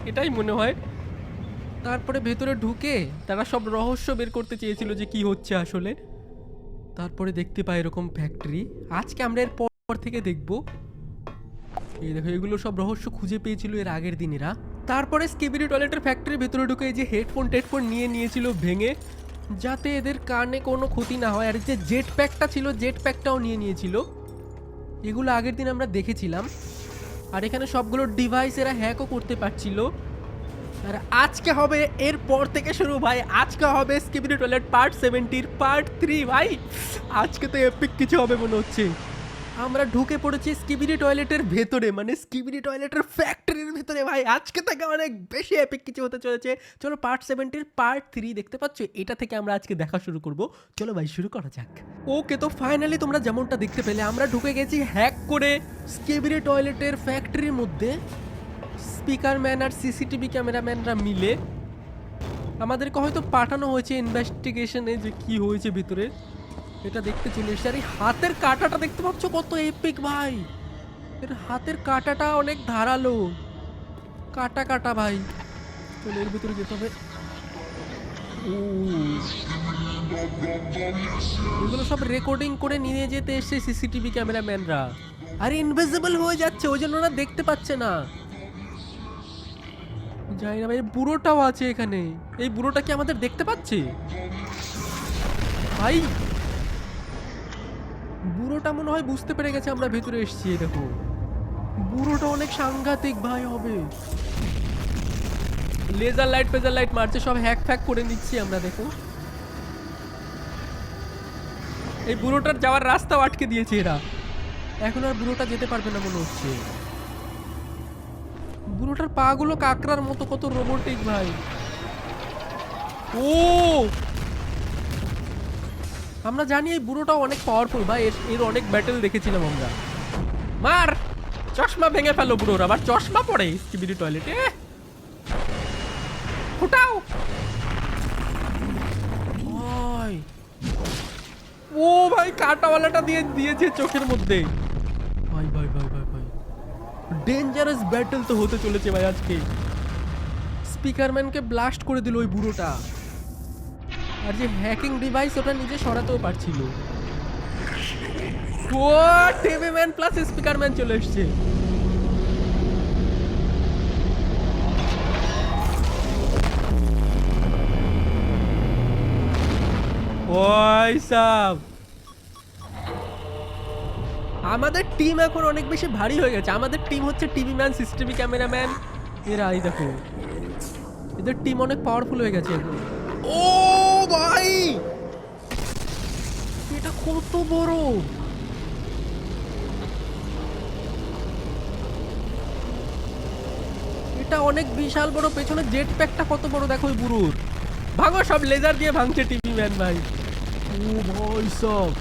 এটাই মনে হয়। তারপরে ভেতরে ঢুকে তারা সব রহস্য বের করতে চেয়েছিল যে কি হচ্ছে আসলে। তারপরে দেখতে পাই এরকম ফ্যাক্টরি। আজকে আমরা এর পর থেকে দেখব। এই দেখো এগুলো সব রহস্য খুঁজে পেয়েছিল এর আগের দিনেরা। তারপরে স্কিবিডি টয়লেটের ফ্যাক্টরির ভেতরে ঢুকে এই যে হেডফোন নিয়ে নিয়েছিল ভেঙে, যাতে এদের কানে কোনো ক্ষতি না হয়। আর যে জেট প্যাকটা ছিল, জেট প্যাকটাও নিয়ে নিয়েছিল। এগুলো আগের দিন আমরা দেখেছিলাম। আর এখানে সবগুলো ডিভাইস এরা হ্যাকও করতে পারছিল। আর আজকে হবে এর পর থেকে শুরু ভাই। আজকে হবে স্কিবিডি টয়লেট পার্ট 70 পার্ট 3 ভাই। আজকে তো এপিক কিছু হবে মনে হচ্ছে। আমরা ঢুকে পড়েছি স্কিবিডি টয়লেটের ভেতরে, মানে স্কিবিডি টয়লেটের ফ্যাক্টরির ভেতরে ভাই। আজকে থেকে অনেক বেশি এপিক কিছু হতে চলেছে। চলো পার্ট 70 পার্ট 3 দেখতে পাচ্ছ, এটা থেকে আমরা আজকে দেখা শুরু করব। চলো ভাই শুরু করা যাক। ওকে, তো ফাইনালি তোমরা যেমনটা দেখতে পেলে আমরা ঢুকে গেছি হ্যাক করে স্কিবিডি টয়লেটের ফ্যাক্টরির মধ্যে। স্পিকার ম্যান আর সিসিটিভি ক্যামেরাম্যানরা মিলে আমাদেরকে হয়তো পাঠানো হয়েছে ইনভেস্টিগেশনে যে কি হয়েছে ভিতরে, এটা দেখতে চলে এসেছে। আর এই হাতের কাঁটাটা দেখতে পাচ্ছ কত এপিক ভাই। এর হাতের কাঁটাটা অনেক ধারালো, কাটা কাটা ভাই। চলো এর ভিতরে যেতে হবে। এগুলো সব রেকর্ডিং করে নিয়ে যেতে এসছে সিসিটিভি ক্যামেরাম্যানরা। আর ইনভিজিবল হয়ে যাচ্ছে, ওই জন্য ওরা দেখতে পাচ্ছে না। জানি না ভাই, বুড়োটাও আছে এখানে। এই বুড়োটা কি আমাদের দেখতে পাচ্ছে ভাই? বুড়োটা মনে হয় বুঝতে পেরে গেছে আমরা ভেতরে এসেছি। দেখো বুড়োটা অনেক সাংঘাতিক ভাই হবে। লেজার লাইট ফেজার লাইট মারছে, সব হ্যাক ফ্যাক করে নিচ্ছি আমরা। দেখো এই বুড়োটার যাওয়ার রাস্তাও আটকে দিয়েছে এরা। এখন আর বুড়োটা যেতে পারবে না মনে হচ্ছে। বুড়োটার পা গুলো কাকড়ার মতো, কত রোবোটিক ভাই। ও আমরা জানি এই বুড়োটাও অনেক পাওয়ারফুল ভাই। এর অনেক ব্যাটেল দেখেছিলাম আমরা। মার, চশমা ভেঙে ফেলো বুড়োর, আবার চশমা পড়ে স্কিবিডি টয়লেটে। ফুটাও ভাই। ও ভাই কাটাওয়ালাটা দিয়ে দিয়েছে চোখের মধ্যে। ভাই ভাই ভাই ভাই ভাই, ডেঞ্জারাস ব্যাটেল তো হতে চলেছে ভাই আজকে। স্পিকারম্যানকে ব্লাস্ট করে দিল ওই বুড়োটা। আর যে হ্যাকিং ডিভাইস ওটা নিজে সরাতেও পারছিল। ও টিভি ম্যান প্লাস স্পিকারম্যান চলে এসছে। ওই সাব, আমাদের টিম এখন অনেক বেশি ভারী হয়ে গেছে। আমাদের টিম হচ্ছে টিভি ম্যান, সিসিটিভি ক্যামেরাম্যান, এরা। এই দেখো এদের টিম অনেক পাওয়ারফুল হয়ে গেছে এখন। ও ভাই এটা কত বড়! এটা অনেক বিশাল বড়। পেছনে জেট প্যাকটা কত বড় দেখো ওই বুড়োর। ভাঙো সব, লেজার দিয়ে ভাঙছে টিভি ম্যান ভাই। ও ভাই সব,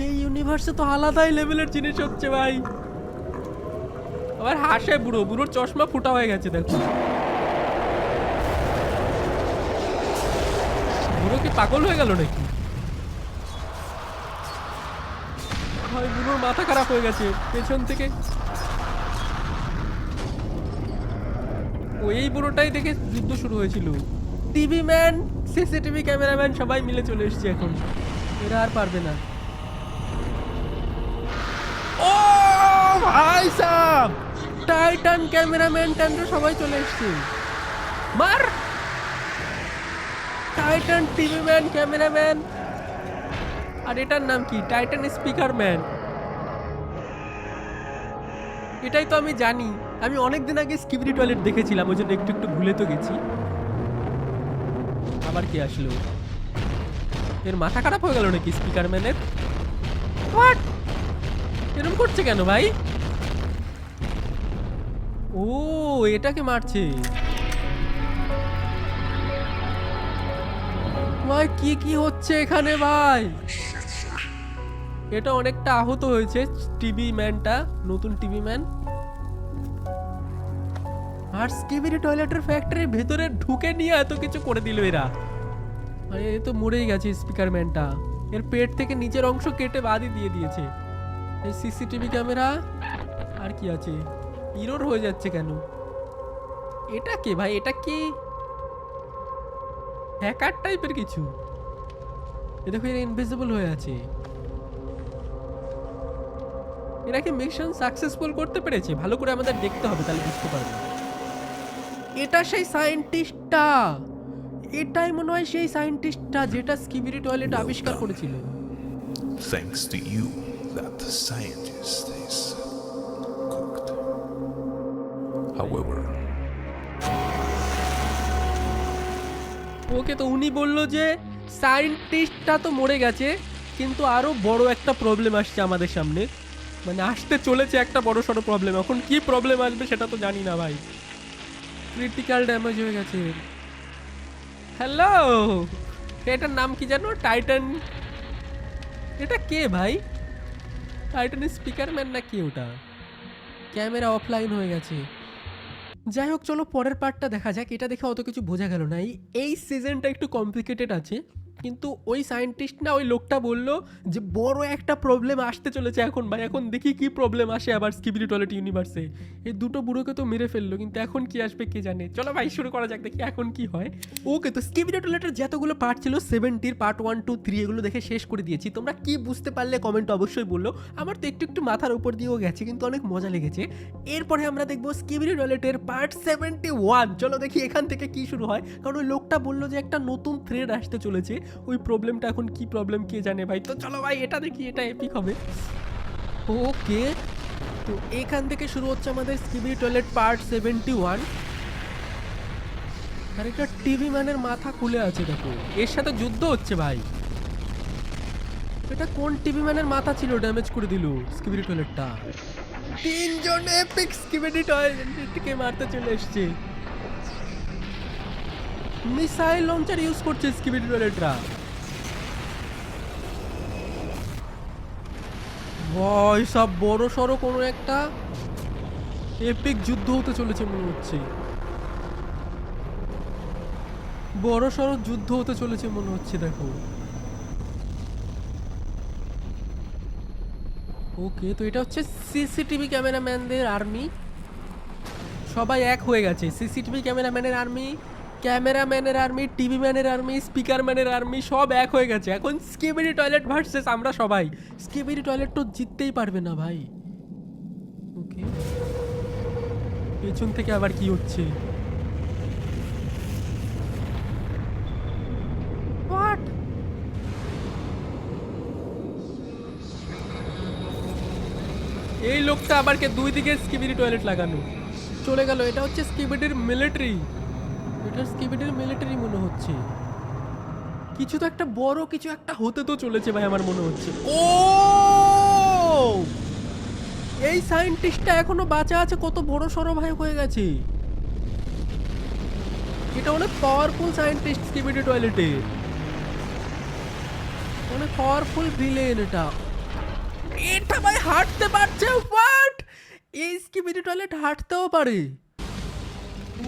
এই ইউনিভার্সে তো আলাদাই লেভেলের জিনিস হচ্ছে ভাই। আবার হাসে বুড়ো, বুড়োর চশমা ফুটা হয়ে গেছে দেখো। বুড়ো কি পাগল হয়ে গেল নাকি ভাই? বুড়োর মাথা খারাপ হয়ে গেছে পেছন থেকে। ওই বুড়োটাই দেখে যুদ্ধ শুরু হয়েছিল। টিভি ম্যান, সিসিটিভি ক্যামেরাম্যান সবাই মিলে চলে এসেছে এখন। এরা আর পারবে না। ও ভাই সাব, টাইটান ক্যামেরাম্যান ট্যান্ডো সবাই চলে এসছে। মার, টাইটান টিভি ম্যান ক্যামেরাম্যান। আর এটার নাম কি? Titan speaker man. এটাই তো আমি জানি। আমি অনেকদিন আগে স্কিবিডি টয়লেট দেখেছিলাম, ওই জন্য একটু একটু ভুলে তো গেছি। আবার কি আসলো? এর মাথা খারাপ হয়ে গেল নাকি স্পিকার ম্যানের? হোয়াট, এরকম করছে কেন ভাই? ও এটাকে মারছে ভাই। কি কি হচ্ছে এখানে ভাই? এটা অনেকটা আহত হয়েছে টিভি ম্যানটা, নতুন টিভি ম্যান। আর স্কিবিডি টয়লেটের ফ্যাক্টরির ভেতরে ঢুকে নিয়ে এত কিছু করে দিল এরা। আরে এ তো মরেই গেছে স্পিকার ম্যানটা। এর পেট থেকে নিচের অংশ কেটে বাদই দিয়ে দিয়েছে। এই সিসিটিভি ক্যামেরা আর কি আছে? ইরোর হয়ে যাচ্ছে কেন? এটা কে ভাই? এটা কি হ্যাকার টাইপের কিছু? এ দেখো, এরা ইনভিজিবল হয়ে আছে। এরা কি মিশন সাকসেসফুল করতে পেরেছে? ভালো করে আমাদের দেখতে হবে, তাহলে বুঝতে পারবো। এটা সেই সায়েন্টিস্টটা, এটাই মনে হয় সেই সায়েন্টিস্টটা যেটা স্কিবিডি টয়লেট আবিষ্কার করেছিল। Thanks to you, that scientist is cooked. However, ওকে, তো উনি বললো যে সায়েন্টিস্টটা তো মরে গেছে, কিন্তু আরো বড় একটা প্রবলেম আসছে আমাদের সামনে, মানে আসতে চলেছে একটা বড় সড়ো প্রবলেম। এখন কি প্রবলেম আসবে সেটা তো জানি না ভাই। ক্রিটিক্যাল ড্যামেজ হয়ে গেছে। হ্যালো, এটার নাম কি জানো? টাইটান। এটা কে ভাই? টাইটানের স্পিকারম্যান না কি ওটা? ক্যামেরা অফলাইন হয়ে গেছে। যাই হোক, চলো পরের পার্টটা দেখা যাক। এটা দেখে অত কিছু বোঝা গেল না। এই সিজনটা একটু কমপ্লিকেটেড আছে, কিন্তু ওই সায়েন্টিস্ট না, ওই লোকটা বললো যে বড় একটা প্রবলেম আসতে চলেছে এখন ভাই। এখন দেখি কি প্রবলেম আসে আবার স্কিবিডি টয়লেট ইউনিভার্সে। এই দুটো বুড়োকে তো মেরে ফেললো, কিন্তু এখন কি আসবে কে জানে। চলো ভাই শুরু করা যাক, দেখি এখন কি হয়। ওকে, তো স্কিবিডি টয়লেটের যতগুলো পার্ট ছিল 70 পার্ট 1 2 3 এগুলো দেখে শেষ করে দিয়েছি। তোমরা কি বুঝতে পারলে কমেন্ট অবশ্যই বললো। আমার তো একটু একটু মাথার উপর দিয়েও গেছে, কিন্তু অনেক মজা লেগেছে। এরপরে আমরা দেখবো স্কিবিডি টয়লেটের পার্ট 71। চলো দেখি এখান থেকে কি শুরু হয়, কারণ ওই লোকটা বললো যে একটা নতুন থ্রেড আসতে চলেছে। ওই প্রবলেমটা এখন কি প্রবলেম কে জানে ভাই। তো চলো ভাই এটা দেখি, এটা এপিক হবে। ওকে, তো এখান থেকে শুরু হচ্ছে আমাদের স্কিবিডি টয়লেট পার্ট 71। আর একটা টিভি ম্যানের মাথা খুলে আছে দেখো, এর সাথে যুদ্ধ হচ্ছে ভাই। এটা কোন টিভি ম্যানের মাথা ছিল ড্যামেজ করে দিল স্কিবিডি টয়লেটটা? তিনজন এপিক স্কিবিডি টয়লেটকে মারতে চলে এসেছে। মিসাইল লঞ্চার ইউজ করছে স্কিবিডি টয়লেটরা। ভাই সব বড় সড়ো কোনো একটা এপিক যুদ্ধ হতে চলেছে মনে হচ্ছে। বড় সড়ো যুদ্ধ হতে চলেছে মনে হচ্ছে দেখো। ওকে, তো এটা হচ্ছে সিসিটিভি ক্যামেরাম্যানদের আর্মি। সবাই এক হয়ে গেছে। সিসিটিভি ক্যামেরাম্যানের আর্মি, ক্যামেরাম্যানের আর্মি, টিভি ম্যানের আর্মি, স্পিকার ম্যানের আর্মি, সব এক হয়ে গেছে। এখন স্কিবিডি টয়লেট ভার্সেস আমরা সবাই। স্কিবিডি টয়লেট তো জিততেই পারবে না ভাই। ওকে, পেছন থেকে আবার কি হচ্ছে? হোয়াট? এই লোকটা আবার কে দুই দিকে স্কিবিডি টয়লেট লাগানো চলে গেল। এটা হচ্ছে স্কিবিডির মিলিটারি। এটা স্কিবিডির মিলিটারি মনে হচ্ছে। কিছু তো একটা বড় কিছু একটা হতে তো চলেছে ভাই আমার মনে হচ্ছে। ও, এই সায়েন্টিস্টটা এখনো বাঁচা আছে, কত বড় সড়ো ভাই হয়ে গেছে। এটা অনেক পাওয়ারফুল সায়েন্টিস্ট স্কিবিডি টয়লেটে, অনেক পাওয়ারফুল ভিলেন এটা। এটা ভাই হাঁটতে পারছে। হোয়াট? এই স্কিবিডি টয়লেট হাঁটতেও পারে?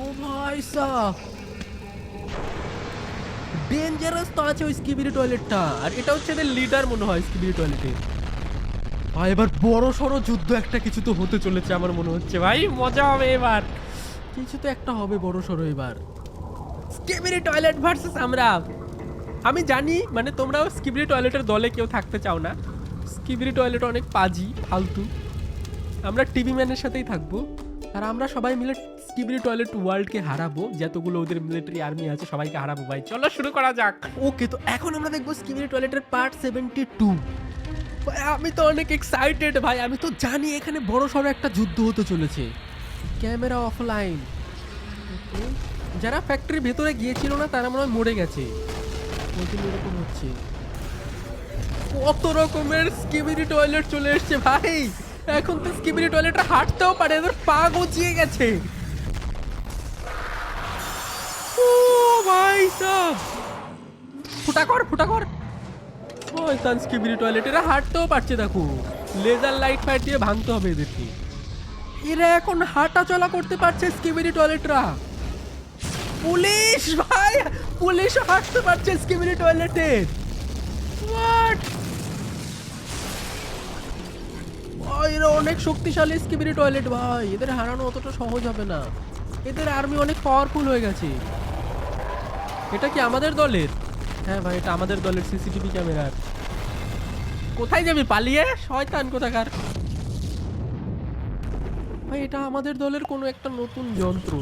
ও ভাই সাহ, ডেঞ্জারাস তো আছে ওই স্কিবিডি টয়লেটটা। আর এটা হচ্ছে এদের লিডার মনে হয় স্কিবিডি টয়লেটে। ভাই এবার বড় সড়ো যুদ্ধ একটা কিছু তো হতে চলেছে আমার মনে হচ্ছে ভাই। মজা হবে এবার, কিছু তো একটা হবে বড় সড়ো এবার। স্কিবিডি টয়লেট ভার্সেস আমরা। আমি জানি মানে তোমরাও স্কিবিডি টয়লেটের দলে কেউ থাকতে চাও না। স্কিবিডি টয়লেট অনেক পাজি ফালতু। আমরা টিভি ম্যানের সাথেই থাকবো, আর আমরা সবাই মিলে স্কিবিডি টয়লেট ওয়ার্ল্ডকে হারাবো। যতগুলো ওদের মিলিটারি আর্মি আছে সবাইকে হারাবো ভাই। চলো শুরু করা যাক। ওকে, তো এখন আমরা দেখবো স্কিবিডি টয়লেটের পার্ট 72। আমি তো অনেক এক্সাইটেড ভাই। আমি তো জানি এখানে বড় সড়ো একটা যুদ্ধ হতে চলেছে। Camera offline. যারা ফ্যাক্টরির ভেতরে গিয়েছিল না তারা মনে হয় মরে গেছে। এরকম হচ্ছে। কত রকমের স্কিবিডি টয়লেট চলে এসছে ভাই। এখন তো স্কিবিডি টয়লেটটা হাঁটতেও পারে, এদের পা গজিয়ে গেছে। ও ভাই সাব, ফুটা কর ফুটা কর। ওই তান স্কিবিডি টয়লেট, এরা হাঁটতেও পারছে দেখো। লেজার লাইট ফাইট দিয়ে ভাঙতে হবে এদেরকে। এরা এখন হাঁটা চলা করতে পারছে স্কিবিডি টয়লেটরা। পুলিশ ভাই, পুলিশও হাঁটতে পারছে স্কিবিডি টয়লেটে। হোয়াট? ভাই এরা অনেক শক্তিশালী স্কিবিডি টয়লেট ভাই, এদের হারানো অতটা সহজ হবে না। এদের আর্মি অনেক পাওয়ারফুল হয়ে গেছে। এটা কি আমাদের দলের? হ্যাঁ ভাই, এটা আমাদের দলের সিসিটিভি ক্যামেরার। কোথায় যাবি পালিয়ে, শয়তান কোথাকার। ভাই এটা আমাদের দলের কোনো একটা নতুন যন্ত্র।